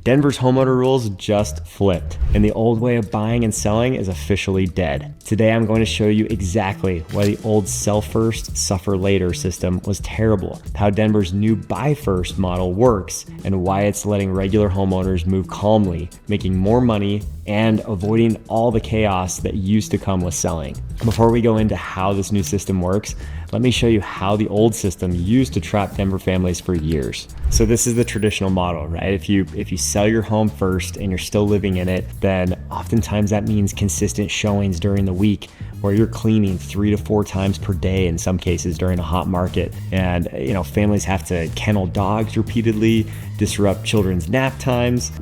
Denver's homeowner rules just flipped, and the old way of buying and selling is officially dead. Today, I'm going to show you exactly why the old sell first, suffer later system was terrible, how Denver's new buy first model works, and why it's letting regular homeowners move calmly, making more money, and avoiding all the chaos that used to come with selling. Before we go into how this new system works, let me show you how the old system used to trap Denver families for years. So this is the traditional model, right? If you sell your home first and you're still living in it, then oftentimes that means consistent showings during the week, where you're cleaning 3 to 4 times per day in some cases during a hot market. And families have to kennel dogs repeatedly, disrupt children's nap times,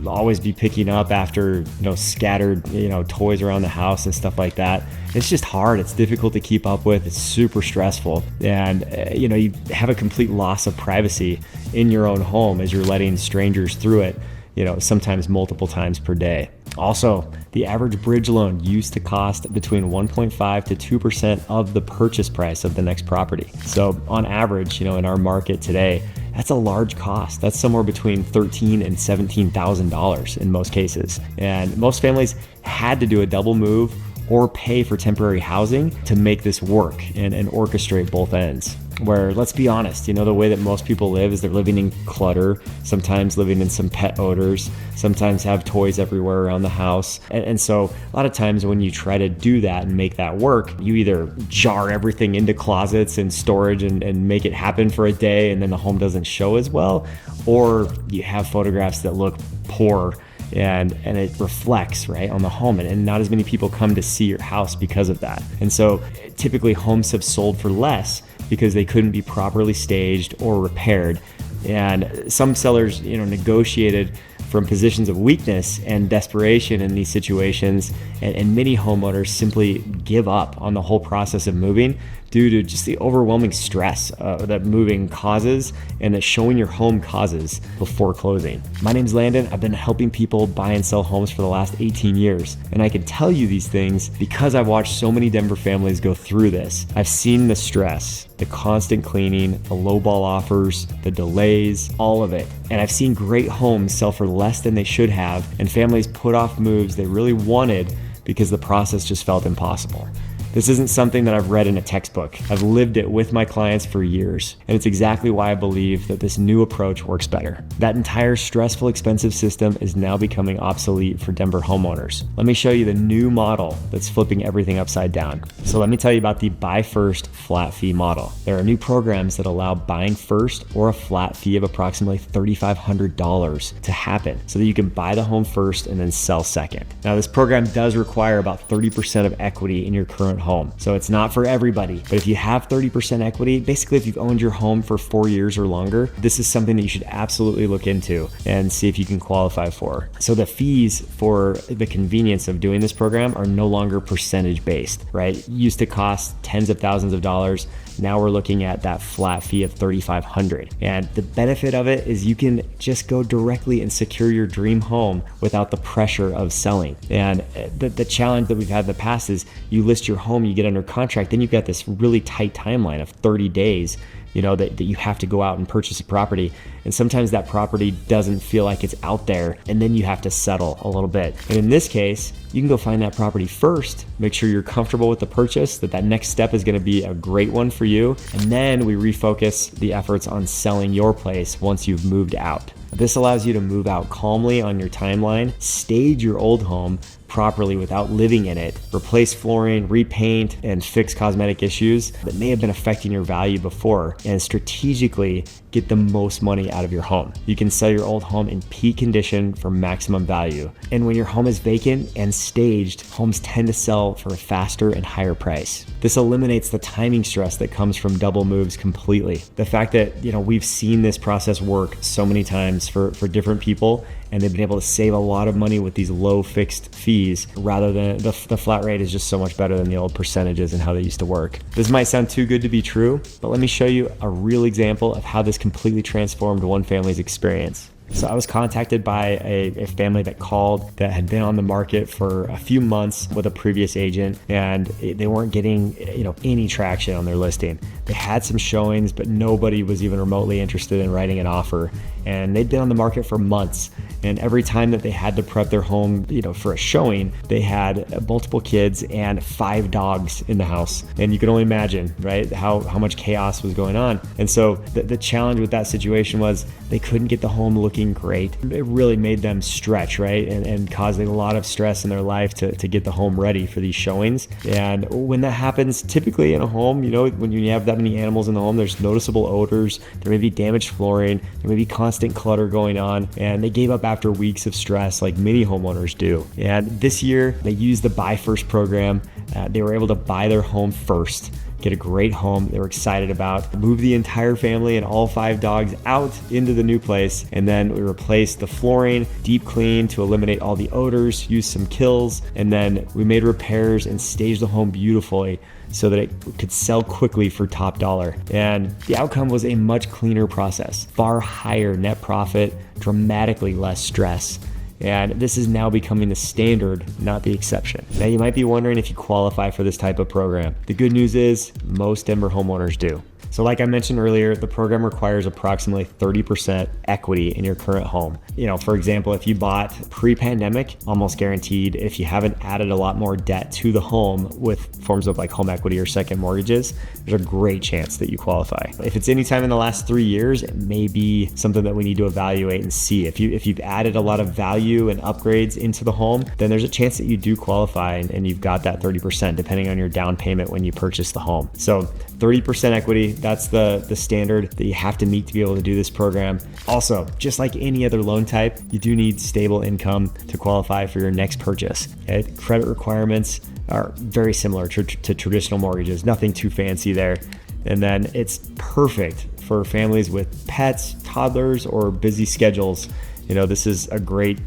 always be picking up after scattered toys around the house and stuff like that. It's just hard. It's difficult to keep up with. It's super stressful. And you have a complete loss of privacy in your own home as you're letting strangers through it, sometimes multiple times per day. Also, the average bridge loan used to cost between 1.5 to 2% of the purchase price of the next property. So on average, in our market today, that's a large cost. That's somewhere between $13,000 and $17,000 in most cases. And most families had to do a double move or pay for temporary housing to make this work and orchestrate both ends. Where, let's be honest, the way that most people live is they're living in clutter, sometimes living in some pet odors, sometimes have toys everywhere around the house. And so a lot of times when you try to do that and make that work, you either jar everything into closets and storage and make it happen for a day and then the home doesn't show as well, or you have photographs that look poor and it reflects right on the home, and not as many people come to see your house because of that. And so typically homes have sold for less because they couldn't be properly staged or repaired. And some sellers, negotiated from positions of weakness and desperation in these situations, and many homeowners simply give up on the whole process of moving due to just the overwhelming stress that moving causes and that showing your home causes before closing. My name's Landon. I've been helping people buy and sell homes for the last 18 years, and I can tell you these things because I've watched so many Denver families go through this. I've seen the stress, the constant cleaning, the lowball offers, the delays, all of it. And I've seen great homes sell for less than they should have, and families put off moves they really wanted because the process just felt impossible. This isn't something that I've read in a textbook. I've lived it with my clients for years, and it's exactly why I believe that this new approach works better. That entire stressful, expensive system is now becoming obsolete for Denver homeowners. Let me show you the new model that's flipping everything upside down. So let me tell you about the buy first flat fee model. There are new programs that allow buying first or a flat fee of approximately $3,500 to happen so that you can buy the home first and then sell second. Now, this program does require about 30% of equity in your current home. So it's not for everybody, but if you have 30% equity, basically if you've owned your home for 4 years or longer, this is something that you should absolutely look into and see if you can qualify for. So the fees for the convenience of doing this program are no longer percentage based, right? It used to cost tens of thousands of dollars. Now we're looking at that flat fee of $3,500. And the benefit of it is you can just go directly and secure your dream home without the pressure of selling. And the challenge that we've had in the past is you list your home, you get under contract, then you've got this really tight timeline of 30 days that you have to go out and purchase a property. And sometimes that property doesn't feel like it's out there, and then you have to settle a little bit. And in this case, you can go find that property first, make sure you're comfortable with the purchase, that next step is gonna be a great one for you. And then we refocus the efforts on selling your place once you've moved out. This allows you to move out calmly on your timeline, stage your old home properly without living in it, replace flooring, repaint, and fix cosmetic issues that may have been affecting your value before, and strategically get the most money out of your home. You can sell your old home in peak condition for maximum value. And when your home is vacant and staged, homes tend to sell for a faster and higher price. This eliminates the timing stress that comes from double moves completely. The fact that, we've seen this process work so many times for different people, and they've been able to save a lot of money with these low fixed fees rather than the flat rate is just so much better than the old percentages and how they used to work. This might sound too good to be true, but let me show you a real example of how this completely transformed one family's experience. So I was contacted by a family that called that had been on the market for a few months with a previous agent, and they weren't getting any traction on their listing. They had some showings, but nobody was even remotely interested in writing an offer. and they'd been on the market for months. And every time that they had to prep their home, for a showing, they had multiple kids and 5 dogs in the house. And you can only imagine, right, how much chaos was going on. And so the challenge with that situation was they couldn't get the home looking great. It really made them stretch, right, and caused a lot of stress in their life to get the home ready for these showings. And when that happens, typically in a home, when you have that many animals in the home, there's noticeable odors, there may be damaged flooring, there may be constant clutter going on, and they gave up after weeks of stress like many homeowners do. And this year, they used the Buy First program. They were able to buy their home first, get a great home they were excited about, move the entire family and all 5 dogs out into the new place, and then we replaced the flooring, deep clean to eliminate all the odors, used some kills, and then we made repairs and staged the home beautifully so that it could sell quickly for top dollar. And the outcome was a much cleaner process, far higher net profit, dramatically less stress. And this is now becoming the standard, not the exception. Now you might be wondering if you qualify for this type of program. The good news is most Denver homeowners do. So like I mentioned earlier, the program requires approximately 30% equity in your current home. For example, if you bought pre-pandemic, almost guaranteed, if you haven't added a lot more debt to the home with forms of like home equity or second mortgages, there's a great chance that you qualify. If it's anytime in the last 3 years, it may be something that we need to evaluate and see. If you've added a lot of value and upgrades into the home, then there's a chance that you do qualify and you've got that 30% depending on your down payment when you purchase the home. So 30% equity, that's the standard that you have to meet to be able to do this program. Also, just like any other loan type, you do need stable income to qualify for your next purchase. Okay? Credit requirements are very similar to traditional mortgages, nothing too fancy there. And then it's perfect for families with pets, toddlers, or busy schedules. This is a great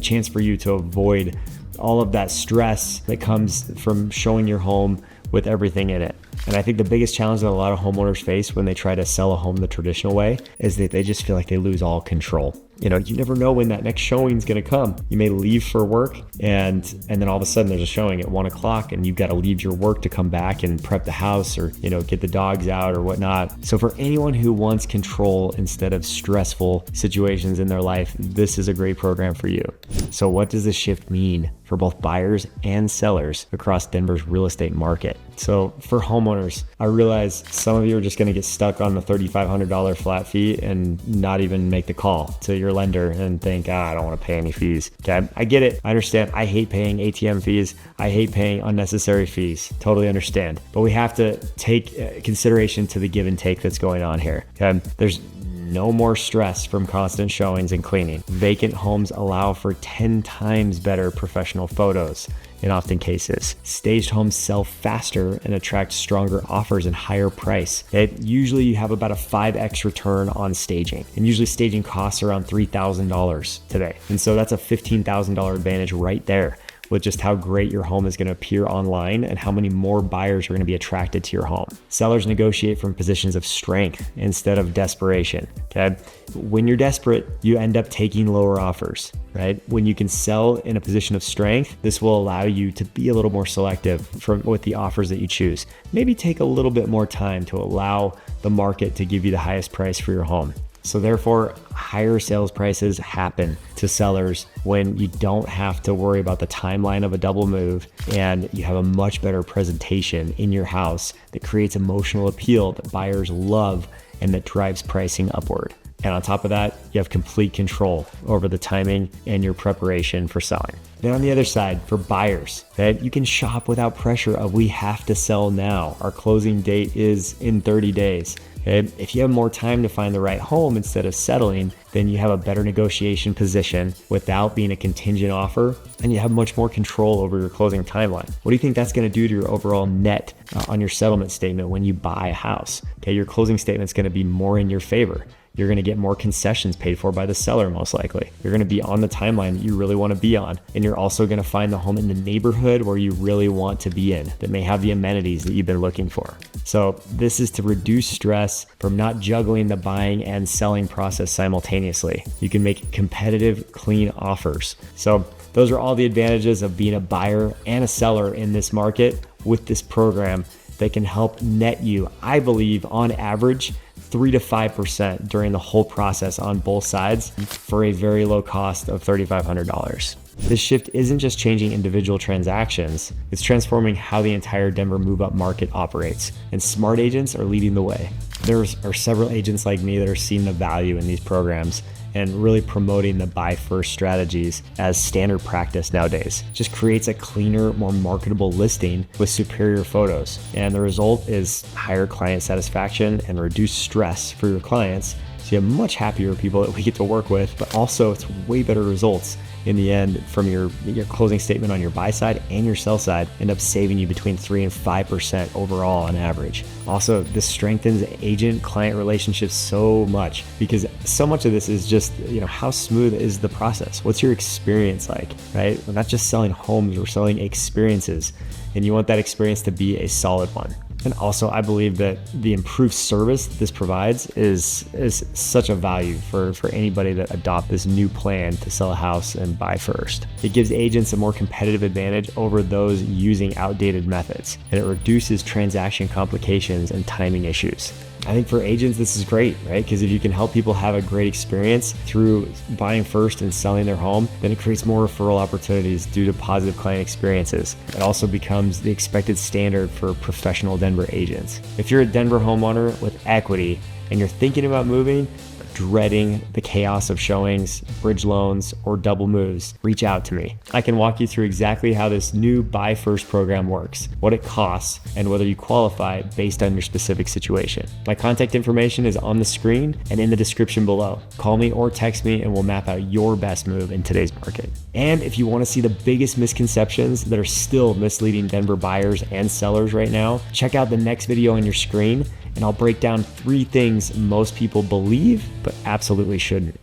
chance for you to avoid all of that stress that comes from showing your home with everything in it. And I think the biggest challenge that a lot of homeowners face when they try to sell a home the traditional way is that they just feel like they lose all control. You never know when that next showing is going to come. You may leave for work and then all of a sudden there's a showing at 1 o'clock and you've got to leave your work to come back and prep the house or, get the dogs out or whatnot. So for anyone who wants control instead of stressful situations in their life, this is a great program for you. So what does this shift mean for both buyers and sellers across Denver's real estate market? So for homeowners, I realize some of you are just going to get stuck on the $3,500 flat fee and not even make the call to your lender and think, I don't want to pay any fees. Okay, I get it. I understand. I hate paying ATM fees. I hate paying unnecessary fees. Totally understand. But we have to take consideration to the give and take that's going on here. Okay, there's no more stress from constant showings and cleaning. Vacant homes allow for 10 times better professional photos in often cases. Staged homes sell faster and attract stronger offers and higher price. Usually you have about a 5x return on staging, and usually staging costs around $3,000 today. And so that's a $15,000 advantage right there with just how great your home is going to appear online and how many more buyers are going to be attracted to your home. Sellers negotiate from positions of strength instead of desperation. Okay, when you're desperate, you end up taking lower offers, right? When you can sell in a position of strength, this will allow you to be a little more selective with the offers that you choose. Maybe take a little bit more time to allow the market to give you the highest price for your home. So therefore, higher sales prices happen to sellers when you don't have to worry about the timeline of a double move and you have a much better presentation in your house that creates emotional appeal that buyers love and that drives pricing upward. And on top of that, you have complete control over the timing and your preparation for selling. Then on the other side, for buyers, you can shop without pressure of we have to sell now. Our closing date is in 30 days. Okay? If you have more time to find the right home instead of settling, then you have a better negotiation position without being a contingent offer, and you have much more control over your closing timeline. What do you think that's going to do to your overall net on your settlement statement when you buy a house? Okay, your closing statement is going to be more in your favor. You're going to get more concessions paid for by the seller, most likely. You're going to be on the timeline that you really want to be on. And you're also going to find the home in the neighborhood where you really want to be in that may have the amenities that you've been looking for. So this is to reduce stress from not juggling the buying and selling process simultaneously. You can make competitive, clean offers. So those are all the advantages of being a buyer and a seller in this market with this program that can help net you, I believe, on average, 3 to 5% during the whole process on both sides for a very low cost of $3,500. This shift isn't just changing individual transactions, it's transforming how the entire Denver move-up market operates, and smart agents are leading the way. There are several agents like me that are seeing the value in these programs and really promoting the buy first strategies as standard practice nowadays. Just creates a cleaner, more marketable listing with superior photos. And the result is higher client satisfaction and reduced stress for your clients. So you have much happier people that we get to work with, but also it's way better results in the end from your closing statement on your buy side and your sell side end up saving you between 3 and 5% overall on average. Also, this strengthens agent-client relationships so much because so much of this is just, how smooth is the process? What's your experience like, right? We're not just selling homes, we're selling experiences, and you want that experience to be a solid one. And also, I believe that the improved service this provides is such a value for anybody that adopt this new plan to sell a house and buy first. It gives agents a more competitive advantage over those using outdated methods, and it reduces transaction complications and timing issues. I think for agents, this is great, right? Because if you can help people have a great experience through buying first and selling their home, then it creates more referral opportunities due to positive client experiences. It also becomes the expected standard for professional Denver agents. If you're a Denver homeowner with equity and you're thinking about moving, dreading the chaos of showings, bridge loans, or double moves, reach out to me. I can walk you through exactly how this new Buy First program works, what it costs, and whether you qualify based on your specific situation. My contact information is on the screen and in the description below. Call me or text me and we'll map out your best move in today's market. And if you want to see the biggest misconceptions that are still misleading Denver buyers and sellers right now, check out the next video on your screen and I'll break down 3 things most people believe but absolutely shouldn't.